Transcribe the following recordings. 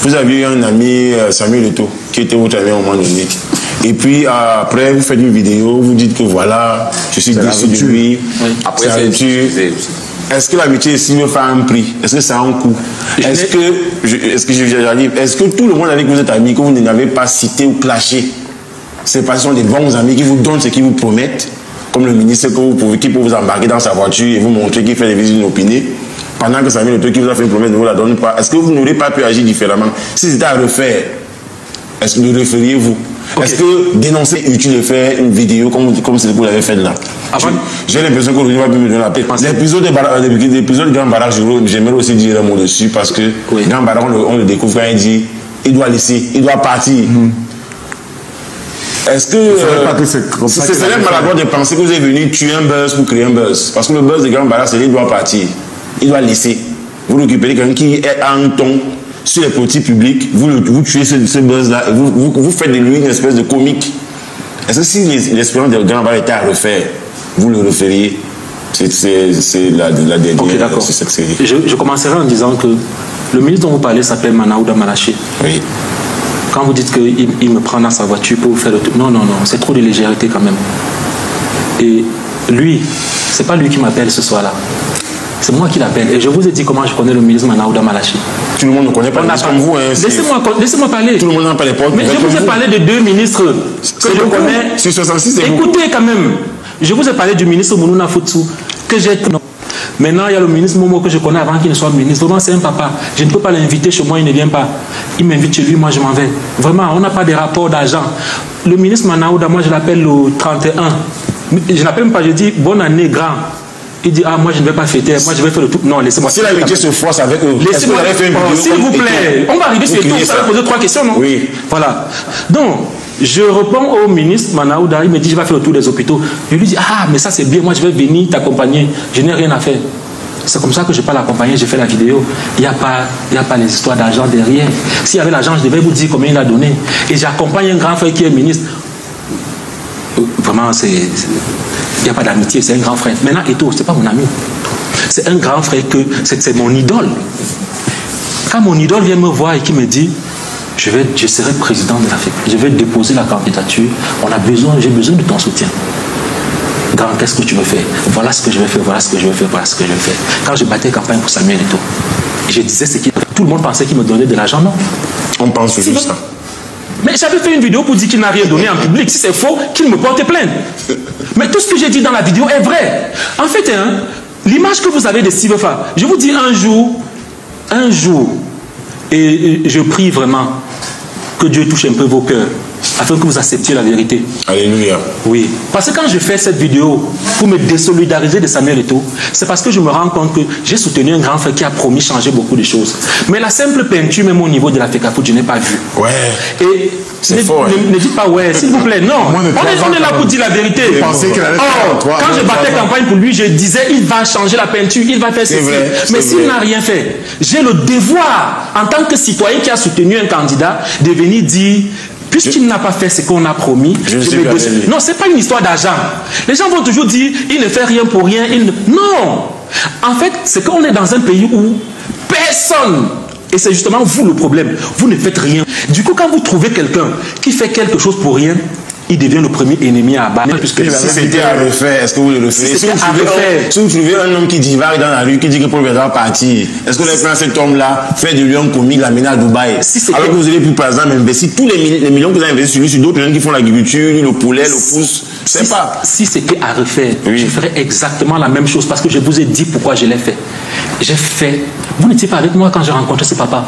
Vous aviez un ami, Samuel Eto'o, qui était votre ami à un moment donné. Et puis après, vous faites une vidéo, vous dites que voilà, je suis déçu de lui. Oui. Après, est-ce que l'amitié ici me fait un prix? Est-ce que ça a un coût? Est-ce que tout le monde avec qui vous êtes amis, que vous n'avez pas cité ou clashé, c'est parce que ce sont des bons amis qui vous donnent ce qu'ils vous promettent, comme le ministre qui peut vous embarquer dans sa voiture et vous montrer qu'il fait des visites inopinées, pendant que Samuel Eto'o qui vous a fait une promesse ne vous la donne pas? Est-ce que vous n'aurez pas pu agir différemment? Si c'était à refaire, est-ce que le referiez-vous? Okay. Est-ce que dénoncer utile de faire une vidéo comme c'est ce que vous l'avez fait là? J'ai l'impression qu'aujourd'hui, on va plus me donner la paix. L'épisode de Grand Barra, j'aimerais aussi dire un mot dessus parce que Grand Barra, on le découvre quand il dit il doit laisser, il doit partir. Est-ce que c'est maladroit de penser que vous êtes venu tuer un buzz pour créer un buzz? Parce que le buzz de Grand Barra, c'est qu'il doit partir, il doit laisser. Vous récupérez quelqu'un qui est en ton sur les politiques publiques, vous tuez ce buzz-là et vous faites de lui une espèce de comique. Est-ce que si l'expérience de Grand Barra était à refaire, vous le referiez? C'est la dernière. Ok, d'accord. Je commencerai en disant que le ministre dont vous parlez s'appelle Manaouda Malaché. Oui. Quand vous dites qu'il me prend dans sa voiture pour vous faire le truc, non, c'est trop de légèreté quand même. Et lui, c'est pas lui qui m'appelle ce soir-là. C'est moi qui l'appelle. Et je vous ai dit comment je connais le ministre Manaouda Malaché. Tout le monde ne connaît pas le ministre comme vous. Hein, laissez-moi parler. Tout le monde n'a pas les portes. Mais je vous ai parlé de deux ministres que je connais. Sur 66, écoutez quand même. Je vous ai parlé du ministre Mounouna Foutsou que j'ai... Maintenant, il y a le ministre Momo que je connais avant qu'il ne soit ministre. Vraiment, c'est un papa. Je ne peux pas l'inviter chez moi, il ne vient pas. Il m'invite chez lui, moi je m'en vais. Vraiment, on n'a pas de rapport d'argent. Le ministre Manaouda, moi je l'appelle le 31. Je n'appelle même pas, je dis bonne année, grand. Il dit, ah, moi je ne vais pas fêter, moi je vais faire le tout. Non, laissez-moi. Si l'amitié se force avec eux, laissez-moi faire une vidéo. S'il vous plaît, on va arriver sur le tout, vous allez poser 3 questions, non? Oui. Voilà. Donc, je réponds au ministre Manaouda, il me dit, je vais faire le tour des hôpitaux. Je lui dis, ah, mais ça c'est bien, moi je vais venir t'accompagner. Je n'ai rien à faire. C'est comme ça que je peux l'accompagner, j'ai fait la vidéo. Il n'y a pas les histoires d'argent derrière. S'il y avait l'argent, je devais vous dire combien il a donné. Et j'accompagne un grand frère qui est ministre. Vraiment, il n'y a pas d'amitié, c'est un grand frère. Maintenant, Eto'o, ce n'est pas mon ami. C'est un grand frère que c'est mon idole. Quand mon idole vient me voir et qui me dit, je serai président de l'Afrique, je vais déposer la candidature, j'ai besoin de ton soutien. Grand, qu'est-ce que tu veux faire? Voilà ce que je vais faire, voilà ce que je vais faire, voilà ce que je vais faire. Quand je battais campagne pour Samuel Eto'o, je disais ce qui... Tout le monde pensait qu'il me donnait de l'argent, non? On pense juste ça. Mais j'avais fait une vidéo pour dire qu'il n'a rien donné en public. Si c'est faux, qu'il me porte plainte. Mais tout ce que j'ai dit dans la vidéo est vrai. En fait, hein, l'image que vous avez de Sivefa, je vous dis un jour, et je prie vraiment que Dieu touche un peu vos cœurs, afin que vous acceptiez la vérité. Alléluia. Oui. Parce que quand je fais cette vidéo pour me désolidariser de Samuel Eto'o, c'est parce que je me rends compte que j'ai soutenu un grand frère qui a promis changer beaucoup de choses. Mais la simple peinture, même au niveau de la FECAFOOT, je n'ai pas vu. Ouais. Et ne dites pas ouais, s'il vous plaît. Non. On est là pour dire la vérité. Quand je battais campagne pour lui, je disais il va changer la peinture, il va faire ceci. Mais s'il n'a rien fait, j'ai le devoir, en tant que citoyen qui a soutenu un candidat, de venir dire... Puisqu'il n'a pas fait ce qu'on a promis, non, ce n'est pas une histoire d'argent. Les gens vont toujours dire, il ne fait rien pour rien. Non. En fait, c'est qu'on est dans un pays où personne, et c'est justement vous le problème, vous ne faites rien. Du coup, quand vous trouvez quelqu'un qui fait quelque chose pour rien, il devient le premier ennemi à abattre. Puisque si c'était à refaire, est-ce que vous le referez? Si vous trouvez un homme qui divague dans la rue, qui dit que Paul Biya va partir, est-ce que vous allez prendre cet homme-là, faire de lui un comique, l'amener à Dubaï? Alors que vous allez plus, par exemple, investir tous les millions que vous avez investis sur lui, sur d'autres gens qui font l'agriculture, le poulet, le pouce, je sais pas. Si c'était à refaire, je ferais exactement la même chose parce que je vous ai dit pourquoi je l'ai fait. J'ai fait. Vous n'étiez pas avec moi quand j'ai rencontré ce papa.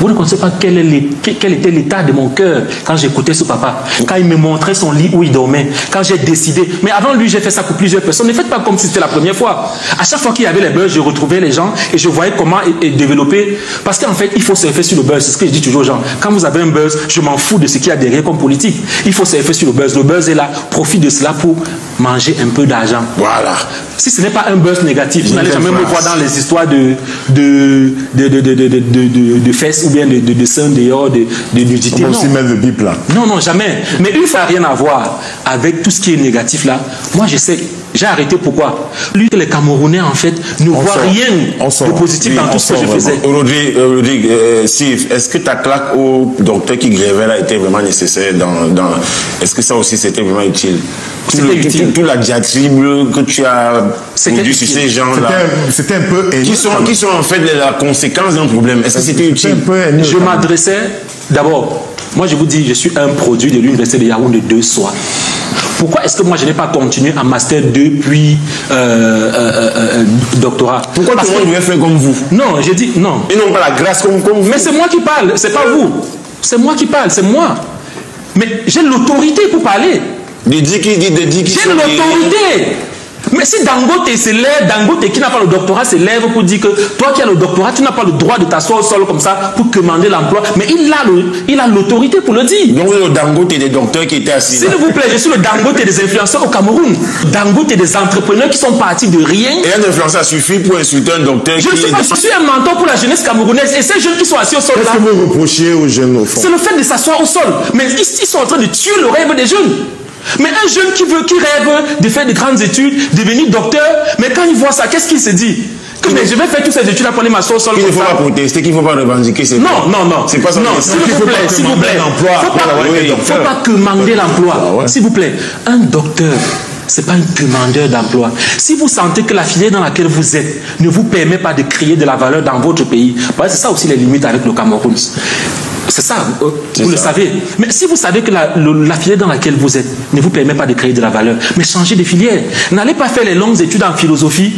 Vous ne connaissez pas quel était l'état de mon cœur quand j'écoutais ce papa. Quand il me montrait son lit où il dormait. Quand j'ai décidé. Mais avant lui, j'ai fait ça pour plusieurs personnes. Ne faites pas comme si c'était la première fois. À chaque fois qu'il y avait les buzz, je retrouvais les gens et je voyais comment développer. Parce qu'en fait, il faut surfer sur le buzz. C'est ce que je dis toujours aux gens. Quand vous avez un buzz, je m'en fous de ce qu'il y a derrière comme politique. Il faut surfer sur le buzz. Le buzz est là. Profite de cela pour manger un peu d'argent. Voilà. Si ce n'est pas un buzz négatif, vous n'allez jamais me voir dans les histoires de faire fesses ou bien de seins dehors, de nudité. On peut aussi mettre le bip là. Non, non, jamais. Mais une fois, rien à voir avec tout ce qui est négatif là. Moi, je sais. J'ai arrêté pourquoi? Lui, les Camerounais, en fait, ne voient rien de positif dans tout ce que je faisais. Rodrigue, Steve, est-ce que ta claque au docteur qui grévait là était vraiment nécessaire Est-ce que ça aussi c'était vraiment utile? Toute la diatribe que tu as produit sur ces gens-là. C'était un peu... Qui sont en fait la conséquence d'un problème. Est-ce que c'était utile? Je m'adressais, d'abord, moi je vous dis, je suis un produit de l'université de Yaoundé de soi. Pourquoi est-ce que moi je n'ai pas continué en master 2 puis doctorat? Pourquoi tout le monde devait faire comme vous? Non, j'ai dit non. Et non pas la grâce comme vous. Mais c'est moi qui parle, c'est pas vous. C'est moi qui parle, c'est moi. Mais j'ai l'autorité pour parler. J'ai l'autorité. Mais si Dangote se lève, Dangote qui n'a pas le doctorat se lève pour dire que toi qui as le doctorat, tu n'as pas le droit de t'asseoir au sol comme ça pour commander l'emploi. Mais il a l'autorité pour le dire. Donc le Dangote des docteurs qui étaient assis. S'il vous plaît, je suis le Dangote des influenceurs au Cameroun. Dangote des entrepreneurs qui sont partis de rien. Et un influenceur suffit pour insulter un docteur. Je suis un mentor pour la jeunesse camerounaise. Et ces jeunes qui sont assis au sol là. Qu'est-ce que vous reprochez aux jeunes au fond? C'est le fait de s'asseoir au sol. Mais ils sont en train de tuer le rêve des jeunes. Mais un jeune qui rêve de faire de grandes études, devenir docteur, mais quand il voit ça, qu'est-ce qu'il se dit? Que mais je vais faire toutes ces études pour aller m'asseoir au sol. Il ne faut pas protester, qu'il ne faut pas revendiquer. Non, non, non. C'est pas ça. Non, s'il vous plaît, s'il vous plaît. Il ne faut pas commander l'emploi. S'il vous plaît, un docteur, ce n'est pas un commandeur d'emploi. Si vous sentez que la filière dans laquelle vous êtes ne vous permet pas de créer de la valeur dans votre pays, c'est ça aussi les limites avec le Cameroun. C'est ça, vous le savez. Mais si vous savez que la filière dans laquelle vous êtes ne vous permet pas de créer de la valeur, mais changez de filière. N'allez pas faire les longues études en philosophie.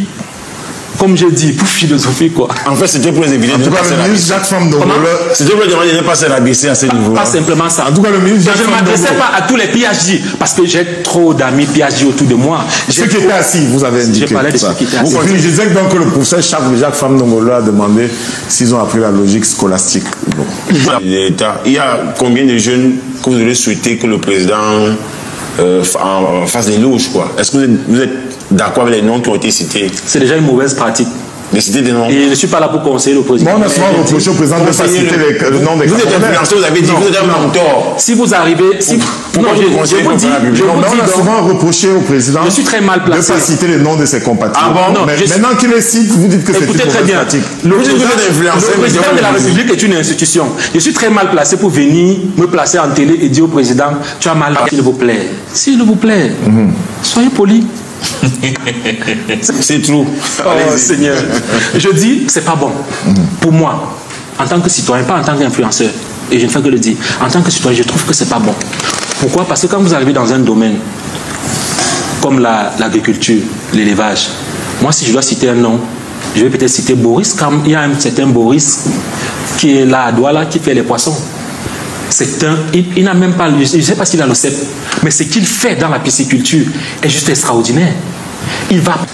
Comme je dis, pour philosophie, quoi. En fait, c'était pour les évidents. En tout cas, le ministre Jacques Famdongola... C'était pour demander de ne pas se rabaisser à ce niveau. Pas simplement ça. En tout cas, le ministre Jacques Famdongola... Je ne m'adressais pas à tous les PhD, parce que j'ai trop d'amis PhD autour de moi. Ceux qui étaient assis, vous avez indiqué. J'ai parlé de ceux qui étaient assis. Je disais que donc le professeur Jacques Famdongola a demandé s'ils ont appris la logique scolastique. Bon. Il y a combien de jeunes que vous aurez souhaité que le président fasse des loges, quoi? Est-ce que vous êtes d'accord avec les noms qui ont été cités? C'est déjà une mauvaise pratique. De citer des noms. Et je ne suis pas là pour conseiller le président. Moi, on a souvent reproché au président de ne pas citer le nom des Vous êtes influenceur, vous avez dit, vous êtes un mentor. Si vous arrivez... Non, je vous dis... On a souvent reproché au président je suis très mal placé. de ne pas citer le nom de ses compatriotes. Ah bon? Non, mais maintenant qu'il les cite, vous dites que c'est une mauvaise pratique. Le président de la République est une institution. Je suis très mal placé pour venir me placer en télé et dire au président, tu as mal, s'il vous plaît. S'il vous plaît, soyez poli. C'est trop. Oh Seigneur. Je dis, c'est pas bon. Pour moi, en tant que citoyen, pas en tant qu'influenceur, et je ne fais que le dire, en tant que citoyen, je trouve que c'est pas bon. Pourquoi? Parce que quand vous arrivez dans un domaine comme l'agriculture, l'élevage, moi, si je dois citer un nom, je vais peut-être citer Boris, comme il y a un certain Boris qui est là à Douala, qui fait les poissons. Il n'a même pas, je ne sais pas s'il a le CEP, mais ce qu'il fait dans la pisciculture est juste extraordinaire.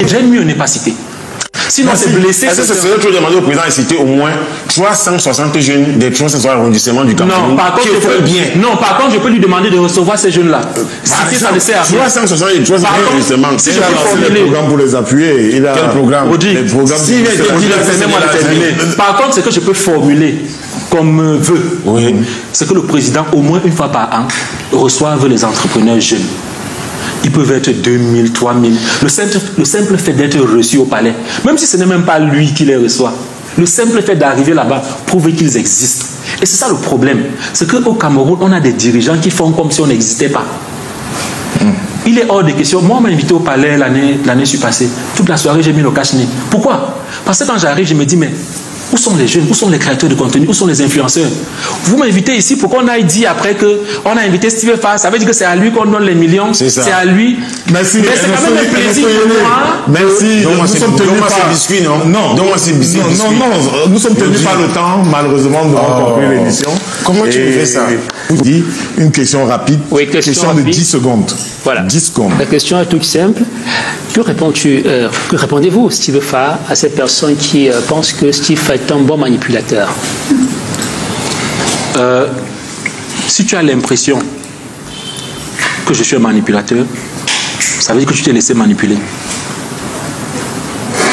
J'aime mieux ne pas citer. Sinon, c'est blessé. Est-ce que ce serait trop demander au président de citer au moins 360 jeunes des 360 arrondissements du Cameroun? Non, par contre, je peux lui demander de recevoir ces jeunes-là. Citer, ça ne sert à rien. 360 et 360 arrondissements. Si je peux formuler le programme pour les appuyer, il a quel programme? Les programmes. Par contre, ce que je peux formuler comme vœu, c'est que le président, au moins une fois par an, reçoive les entrepreneurs jeunes. Ils peuvent être 2000, 3000. Le simple fait d'être reçu au palais, même si ce n'est même pas lui qui les reçoit, le simple fait d'arriver là-bas prouve qu'ils existent. Et c'est ça le problème. C'est qu'au Cameroun, on a des dirigeants qui font comme si on n'existait pas. Il est hors de question. Moi, on m'a invité au palais l'année passée. Toute la soirée, j'ai mis le cache-nez. Pourquoi? Parce que quand j'arrive, je me dis, mais où sont les jeunes? Où sont les créateurs de contenu? Où sont les influenceurs? Vous m'invitez ici pour qu'on aille dire après qu'on a invité Steve Farr. Ça veut dire que c'est à lui qu'on donne les millions. C'est à lui. Merci. Mais c'est quand même un plaisir pour moi. Merci. Nous sommes tenus par biscuits, non? Non. Nous sommes tenus par le temps, malheureusement, de conclure l'émission. Comment tu fais ça? Je vous dis une question rapide. Oui, question de 10 secondes. Voilà. 10 secondes. La question est toute simple. Que répondez-vous, Steve Farr, à ces personnes qui pensent que Steve est un bon manipulateur? Si tu as l'impression que je suis un manipulateur, ça veut dire que tu t'es laissé manipuler.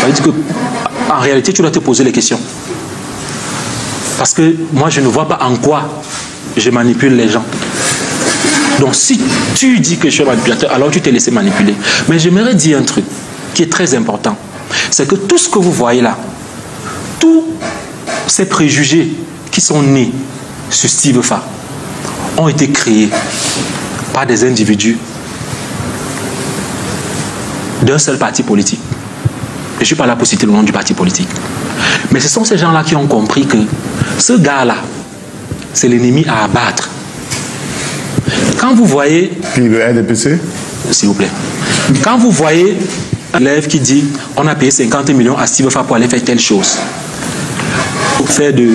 Ça veut dire que, en réalité, tu dois te poser les questions. Parce que moi, je ne vois pas en quoi je manipule les gens. Donc, si tu dis que je suis manipulateur, alors tu t'es laissé manipuler. Mais j'aimerais dire un truc qui est très important. C'est que tout ce que vous voyez là, tous ces préjugés qui sont nés sur Steve Fa ont été créés par des individus d'un seul parti politique. Je ne suis pas là pour citer le nom du parti politique. Mais ce sont ces gens-là qui ont compris que ce gars-là, c'est l'ennemi à abattre. Quand vous voyez... Puis le RDPC? S'il vous plaît. Quand vous voyez un élève qui dit on a payé 50 millions à Steve Fa pour aller faire telle chose. Pour faire de...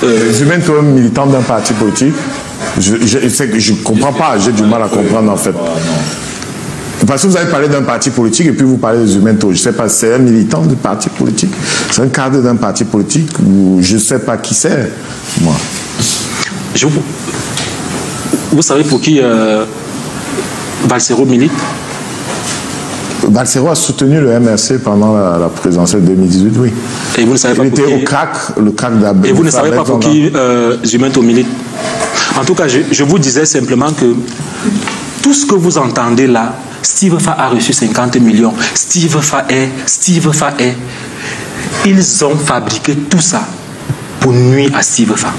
Les humains, toi, militant d'un parti politique, je ne comprends pas, j'ai du mal à comprendre en fait. Parce que vous avez parlé d'un parti politique et puis vous parlez des humains, je ne sais pas, c'est un militant du parti politique, c'est un cadre d'un parti politique ou je ne sais pas qui c'est, moi. Vous savez pour qui Valsero milite? Valsero a soutenu le MRC pendant la présidentielle 2018, oui. Et vous ne savez pas il était au crack, le crack d'Abel. Et vous ne savez pas pour qui Zumento milite? En tout cas, je vous disais simplement que tout ce que vous entendez là, Steve Fa a reçu 50 millions, Steve Fa est. Ils ont fabriqué tout ça pour nuire à Steve Fa.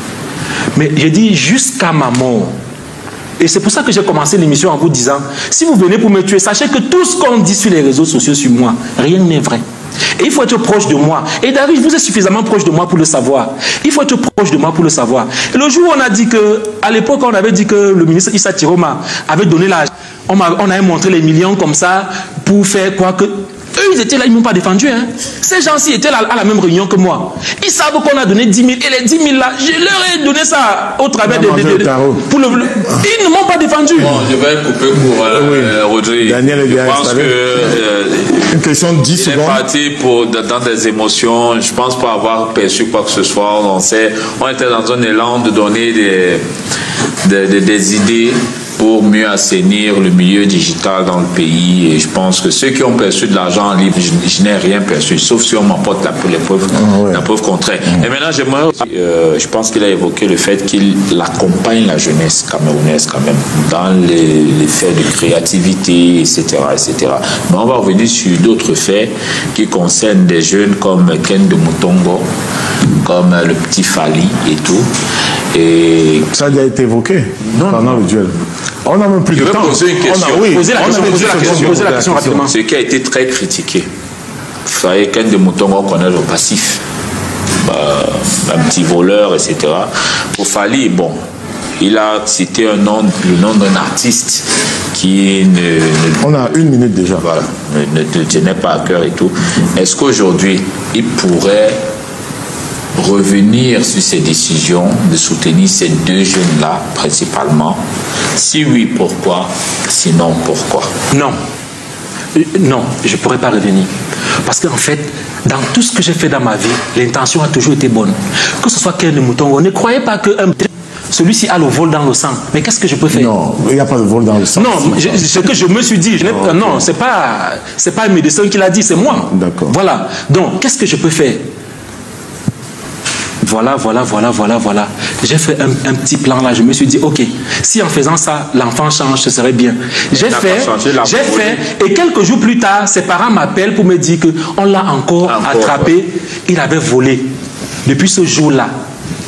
Mais je dis jusqu'à ma mort. Et c'est pour ça que j'ai commencé l'émission en vous disant, si vous venez pour me tuer, sachez que tout ce qu'on dit sur les réseaux sociaux sur moi, rien n'est vrai. Et il faut être proche de moi. Et David, vous êtes suffisamment proche de moi pour le savoir. Il faut être proche de moi pour le savoir. Et le jour où on a dit que, à l'époque, on avait dit que le ministre Issa Tiroma avait donné l'argent, on avait montré les millions comme ça pour faire quoi que... Eux, ils étaient là, ils ne m'ont pas défendu. Hein. Ces gens-ci étaient là à la même réunion que moi. Ils savent qu'on a donné 10 000. Et les 10 000 là, je leur ai donné ça au travers pour ils ne m'ont pas défendu. Bon, je vais couper pour Rodrigue. Daniel est bien je pense que une question de 10 secondes. Il est parti dans des émotions. Je ne pense pas avoir perçu quoi que ce soit. On était dans un élan de donner des idées pour mieux assainir le milieu digital dans le pays. Et je pense que ceux qui ont perçu de l'argent en libre, je n'ai rien perçu, sauf si on m'apporte la preuve contraire. Et maintenant, j'aimerais, je pense qu'il a évoqué le fait qu'il accompagne la jeunesse camerounaise quand même dans les faits de créativité, etc., etc. Mais on va revenir sur d'autres faits qui concernent des jeunes comme Ken de Mutongo, comme le petit Fali et tout. Et ça a déjà été évoqué pendant le duel. On n'a même plus de temps. Poser une question. Poser la question rapidement. Ce qui a été très critiqué. Vous savez, Ken de Mutongo connaît le passif. Un petit voleur, etc. Pour Fali, bon, il a cité le nom d'un artiste qui on a 1 minute déjà. Voilà, ne tenait pas à cœur et tout. Est-ce qu'aujourd'hui, il pourrait revenir sur ces décisions de soutenir ces deux jeunes-là, principalement? Si oui, pourquoi? Sinon, pourquoi? Non. Non, je ne pourrais pas revenir. Parce qu'en fait, dans tout ce que j'ai fait dans ma vie, l'intention a toujours été bonne. Que ce soit Ken de Mutongo, ne croyez pas que celui-ci a le vol dans le sang. Mais qu'est-ce que je peux faire? Non, il n'y a pas de vol dans le sang. Non, ce que je me suis dit, non, c'est pas un médecin qui l'a dit, c'est moi. D'accord. Voilà. Donc, qu'est-ce que je peux faire? Voilà. J'ai fait un petit plan là. Je me suis dit, ok, si en faisant ça, l'enfant change, ce serait bien. J'ai fait, et quelques jours plus tard, ses parents m'appellent pour me dire qu'on l'a encore attrapé. Ouais. Il avait volé. Depuis ce jour-là.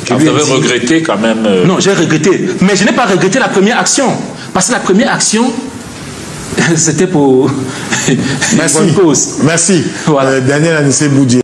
Vous avez regretté quand même Non, j'ai regretté. Mais je n'ai pas regretté la première action. Parce que la première action, c'était pour Merci. bonne cause. Merci. Voilà. Daniel Anissé Boudié.